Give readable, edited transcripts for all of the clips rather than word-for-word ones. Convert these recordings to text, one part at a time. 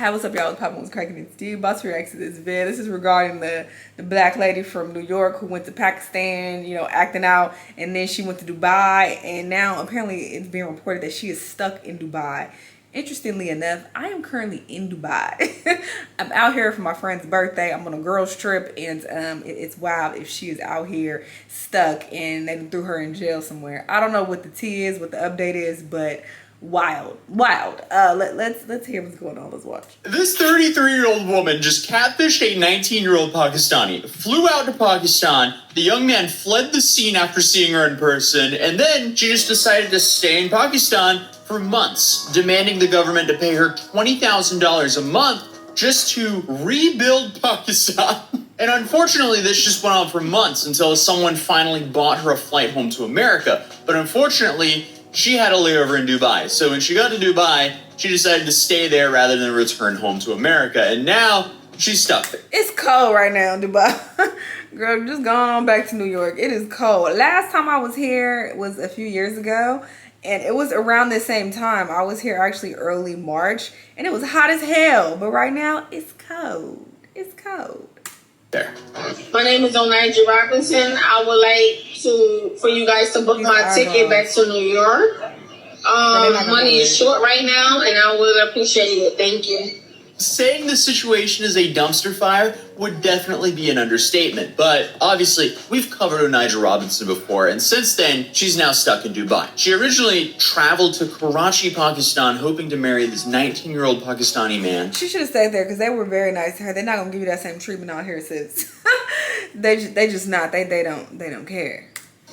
Hi, what's up, y'all? It's Papa was cracking it. Steve about to react to this vid. This is regarding the black lady from New York who went to Pakistan, you know, acting out, and then she went to Dubai, and now apparently it's being reported that she is stuck in Dubai. Interestingly enough, I am currently in Dubai. I'm out here for my friend's birthday. I'm on a girls trip, and it's wild if she is out here stuck and they threw her in jail somewhere. I don't know what the tea is, what the update is, but wild. Let's hear what's going on. Let's watch. This 33-year-old woman just catfished a 19-year-old Pakistani, flew out to Pakistan. The young man fled the scene after seeing her in person, and then she just decided to stay in Pakistan for months, demanding the government to pay her $20,000 a month just to rebuild Pakistan. And unfortunately, this just went on for months until someone finally bought her a flight home to America. But unfortunately, she had a layover in Dubai. So when she got to Dubai, she decided to stay there rather than return home to America. And now she's stuck there. It's cold right now in Dubai. Girl, just going on back to New York. It is cold. Last time I was here was a few years ago. And it was around the same time. I was here actually early March. And it was hot as hell. But right now, it's cold. It's cold. There. My name is OMG Robinson. I would like for you guys to book my ticket back to New York. Money is short right now, and I would appreciate it. Thank you. Saying the situation is a dumpster fire would definitely be an understatement, but obviously we've covered Onijah Robinson before, and since then she's now stuck in Dubai. She originally traveled to Karachi, Pakistan, hoping to marry this 19-year-old Pakistani man. She should have stayed there because they were very nice to her. They're not gonna give you that same treatment out here, sis. they just not. They don't care.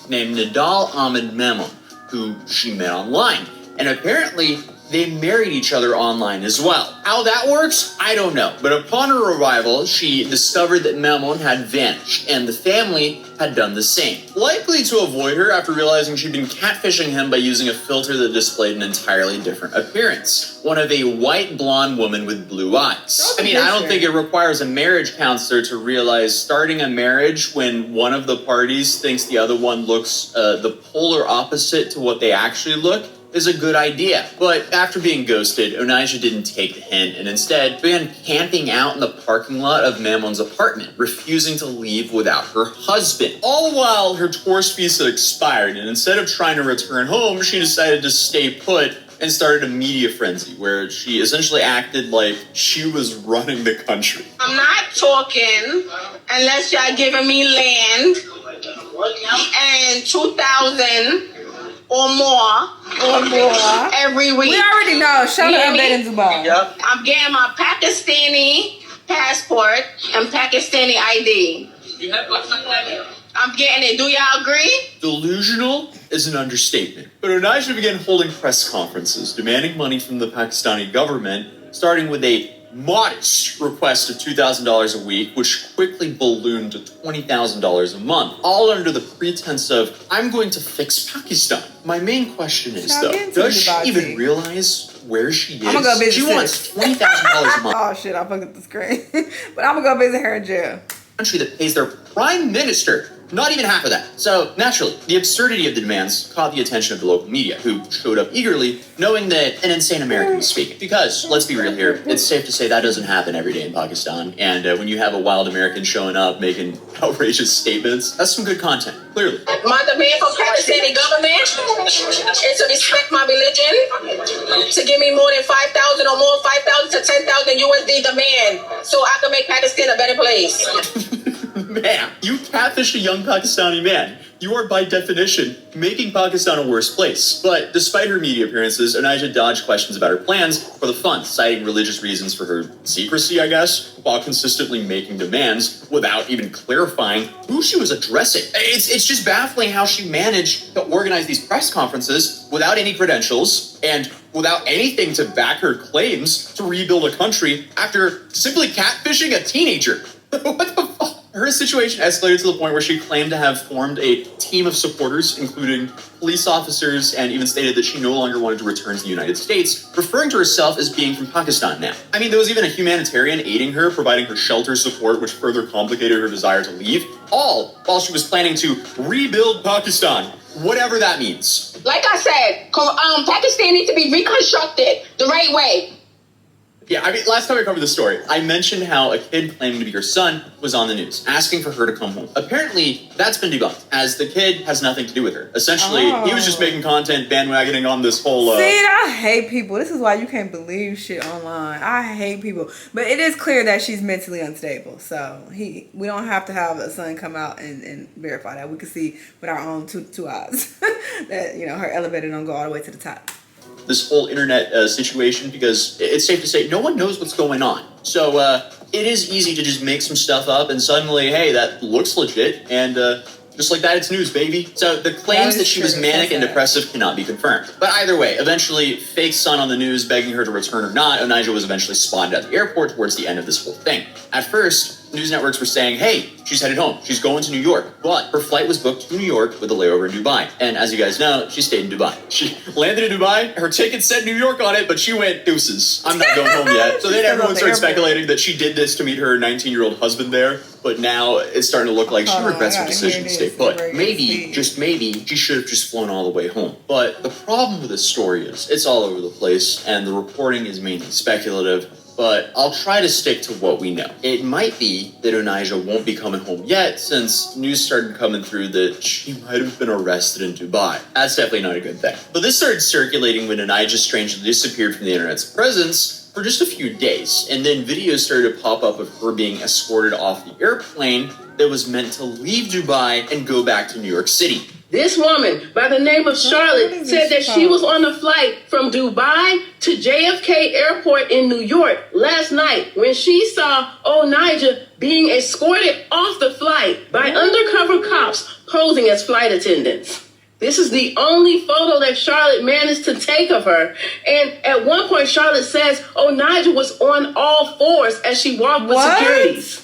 Named Nidal Ahmed Memon, who she met online, and apparently they married each other online as well. How that works, I don't know. But upon her arrival, she discovered that Memon had vanished, and the family had done the same. Likely to avoid her after realizing she'd been catfishing him by using a filter that displayed an entirely different appearance. One of a white blonde woman with blue eyes. I mean, I don't think it requires a marriage counselor to realize starting a marriage when one of the parties thinks the other one looks the polar opposite to what they actually look is a good idea. But after being ghosted, Onijah didn't take the hint and instead began camping out in the parking lot of Memon's apartment, refusing to leave without her husband. All while her tourist visa expired, and instead of trying to return home, she decided to stay put and started a media frenzy where she essentially acted like she was running the country. I'm not talking unless y'all giving me land and 2,000 or more every week. We already know. Show the update in Dubai. Yep. I'm getting my Pakistani passport and Pakistani ID. You have Pakistani ID? I'm getting it. Do y'all agree? Delusional is an understatement. But Onijah began holding press conferences, demanding money from the Pakistani government, starting with a modest request of $2,000 a week, which quickly ballooned to $20,000 a month, all under the pretense of, I'm going to fix Pakistan. My main question is, though, does she even realize where she is? I'm gonna go visit. She wants $20,000 a month. Oh shit, I fucked up the screen. But I'm gonna go visit her in jail. Country that pays their prime minister not even half of that. So, naturally, the absurdity of the demands caught the attention of the local media, who showed up eagerly, knowing that an insane American was speaking. Because, let's be real here, it's safe to say that doesn't happen every day in Pakistan. And when you have a wild American showing up making outrageous statements, that's some good content, clearly. My demand from Pakistani government is to respect my religion, to give me more than 5,000 or more, 5,000 to 10,000 USD demand, so I can make Pakistan a better place. Man, you catfished a young Pakistani man. You are, by definition, making Pakistan a worse place. But despite her media appearances, Onijah dodged questions about her plans for the fund, citing religious reasons for her secrecy, I guess, while consistently making demands without even clarifying who she was addressing. It's just baffling how she managed to organize these press conferences without any credentials and without anything to back her claims to rebuild a country after simply catfishing a teenager. What the fuck? Her situation escalated to the point where she claimed to have formed a team of supporters, including police officers, and even stated that she no longer wanted to return to the United States, referring to herself as being from Pakistan now. I mean, there was even a humanitarian aiding her, providing her shelter support, which further complicated her desire to leave, all while she was planning to rebuild Pakistan, whatever that means. Like I said, Pakistan needs to be reconstructed the right way. Yeah, I mean, last time I covered the story, I mentioned how a kid claiming to be her son was on the news, asking for her to come home. Apparently, that's been debunked, as the kid has nothing to do with her. Essentially, he was just making content, bandwagoning on this whole... See, I hate people. This is why you can't believe shit online. I hate people. But it is clear that she's mentally unstable. So, we don't have to have a son come out and verify that. We can see with our own two eyes that, you know, her elevator don't go all the way to the top. This whole internet situation, because it's safe to say no one knows what's going on. So it is easy to just make some stuff up and suddenly, hey, that looks legit, and just like that, it's news, baby. So the claims that she was manic and depressive cannot be confirmed. But either way, eventually, fake son on the news begging her to return or not, Onijah was eventually spotted at the airport towards the end of this whole thing. At first, news networks were saying, hey, she's headed home. She's going to New York. But her flight was booked to New York with a layover in Dubai. And as you guys know, she stayed in Dubai. She landed in Dubai. Her ticket said New York on it, but she went deuces. I'm not going home yet. So then everyone started speculating that she did this to meet her 19-year-old husband there. But now it's starting to look like she regrets her decision to stay put. Maybe, just maybe, she should have just flown all the way home. But the problem with this story is it's all over the place, and the reporting is mainly speculative. But I'll try to stick to what we know. It might be that Onijah won't be coming home yet, since news started coming through that she might have been arrested in Dubai. That's definitely not a good thing. But this started circulating when Onijah strangely disappeared from the internet's presence for just a few days, and then videos started to pop up of her being escorted off the airplane that was meant to leave Dubai and go back to New York City. This woman by the name of Charlotte said that she was on a flight from Dubai to JFK Airport in New York last night when she saw Onijah being escorted off the flight by undercover cops posing as flight attendants. This is the only photo that Charlotte managed to take of her. And at one point, Charlotte says Onijah was on all fours as she walked with securities.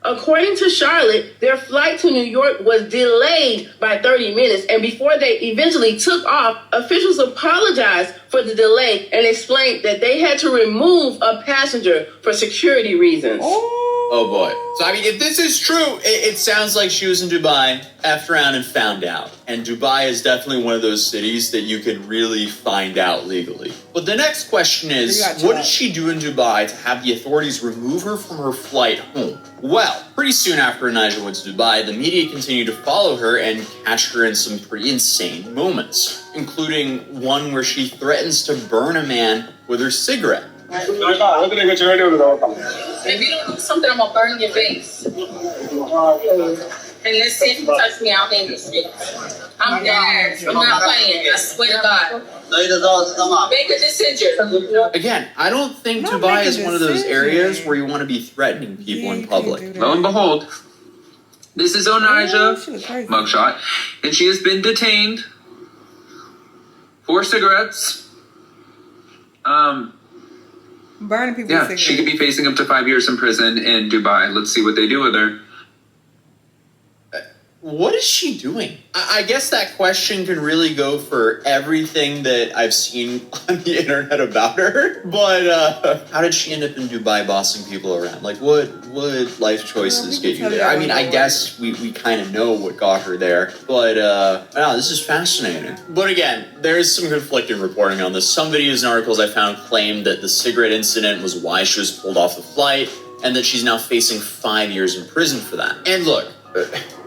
According to Charlotte, their flight to New York was delayed by 30 minutes, and before they eventually took off, officials apologized for the delay and explained that they had to remove a passenger for security reasons. Oh boy. So I mean, if this is true, it sounds like she was in Dubai, effed around and found out. And Dubai is definitely one of those cities that you can really find out legally. But the next question is, what did she do in Dubai to have the authorities remove her from her flight home? Well, pretty soon after Onijah went to Dubai, the media continued to follow her and catch her in some pretty insane moments, including one where she threatens to burn a man with her cigarette. If you don't do something, I'm gonna burn your face. And let's see if you touch me out in the streets. I'm dead. I'm not playing. I swear to God. Make a decision. Again, I don't think Dubai is one of those areas where you want to be threatening people in public. Lo and behold, this is Onijah, mugshot, and she has been detained for cigarettes. Burning people. Yeah, she could be facing up to 5 years in prison in Dubai. Let's see what they do with her. What is she doing? I guess that question can really go for everything that I've seen on the internet about her. But how did she end up in Dubai bossing people around? Like, what life choices get you there? I mean, I guess we kind of know what got her there. But, wow, this is fascinating. But again, there's some conflicting reporting on this. Some videos and articles I found claim that the cigarette incident was why she was pulled off the flight, and that she's now facing 5 years in prison for that. And look,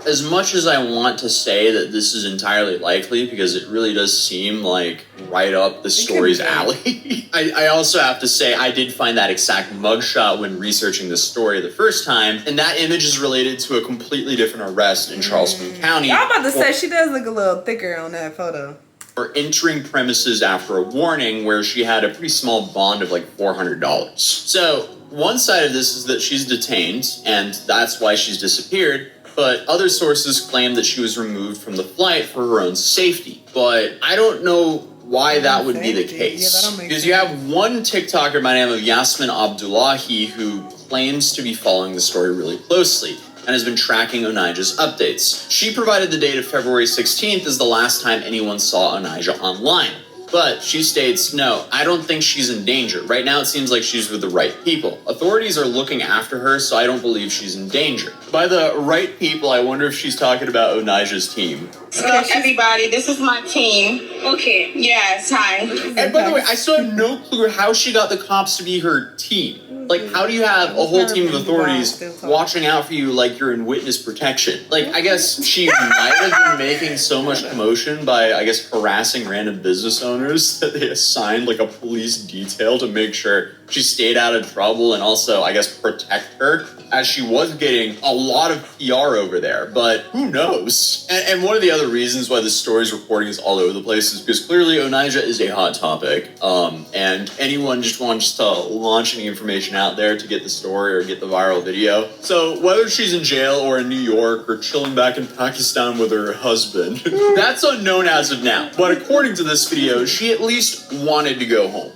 as much as I want to say that this is entirely likely, because it really does seem like right up the story's alley, I also have to say I did find that exact mugshot when researching this story the first time, and that image is related to a completely different arrest in Charleston County. I'm about to say she does look a little thicker on that photo. For entering premises after a warning where she had a pretty small bond of like $400. So one side of this is that she's detained, and that's why she's disappeared. But other sources claim that she was removed from the flight for her own safety. But I don't know why that would be the case. Because you have one TikToker by the name of Yasmin Abdullahi who claims to be following the story really closely and has been tracking Onijah's updates. She provided the date of February 16th as the last time anyone saw Onijah online. But she states, no, I don't think she's in danger. Right now it seems like she's with the right people. Authorities are looking after her, so I don't believe she's in danger. By the right people, I wonder if she's talking about Onijah's team. Hello, everybody. This is my team. Okay. Yes. Hi. And by the way, I still have no clue how she got the cops to be her team. Like, how do you have a whole team of authorities watching out for you like you're in witness protection? Like, I guess she might have been making so much commotion by, I guess, harassing random business owners that they assigned, like, a police detail to make sure she stayed out of trouble and also, I guess, protect her, as she was getting a lot of PR over there. But who knows? And one of the other reasons why this story's reporting is all over the place is because clearly Onijah is a hot topic. And anyone just wants to launch any information out there to get the story or get the viral video. So whether she's in jail or in New York or chilling back in Pakistan with her husband, that's unknown as of now. But according to this video, she at least wanted to go home.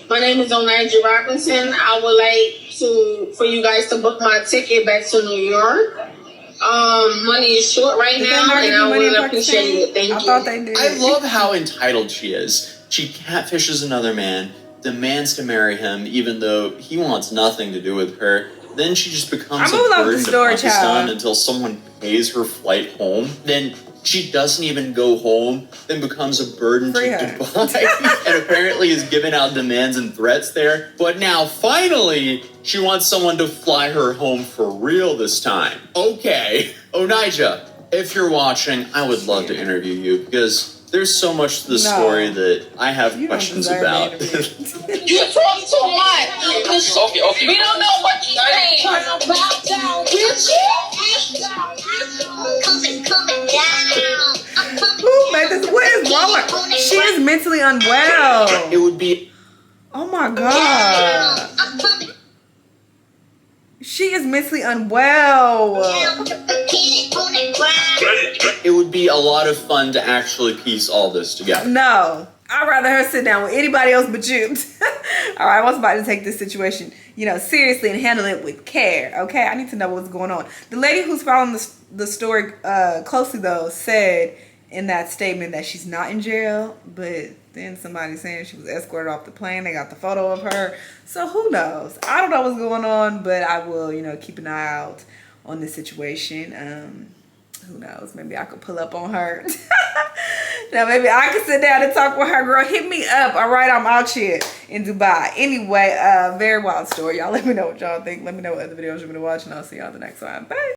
My name is Onijah Robinson. I would like for you guys to book my ticket back to New York. Money is short right now, and I would appreciate it. Thank you. I thought they did. I love how entitled she is. She catfishes another man, demands to marry him, even though he wants nothing to do with her. Then she just becomes a burden to Pakistan until someone pays her flight home. Then she doesn't even go home, then becomes a burden to Dubai, and apparently is giving out demands and threats there. But now, finally, she wants someone to fly her home for real this time. Okay, Onijah, if you're watching, I would love to interview you, because there's so much to the story that I have questions about. You talk too much. Okay. We don't know what you're Who made this? What is wrong with her? She is mentally unwell. It would be... Oh my God. She is mentally unwell. It would be a lot of fun to actually piece all this together. No. I'd rather her sit down with anybody else but you. All right, I was about to take this situation, seriously and handle it with care, okay? I need to know what's going on. The lady who's following the story closely, though, said in that statement that she's not in jail, but then somebody saying she was escorted off the plane. They got the photo of her. So who knows? I don't know what's going on, but I will, keep an eye out on this situation. Who knows? Maybe I could pull up on her. Now, maybe I could sit down and talk with her. Girl, hit me up. All right, I'm out here in Dubai. Anyway, very wild story. Y'all let me know what y'all think. Let me know what other videos you're going to watch, and I'll see y'all the next time. Bye.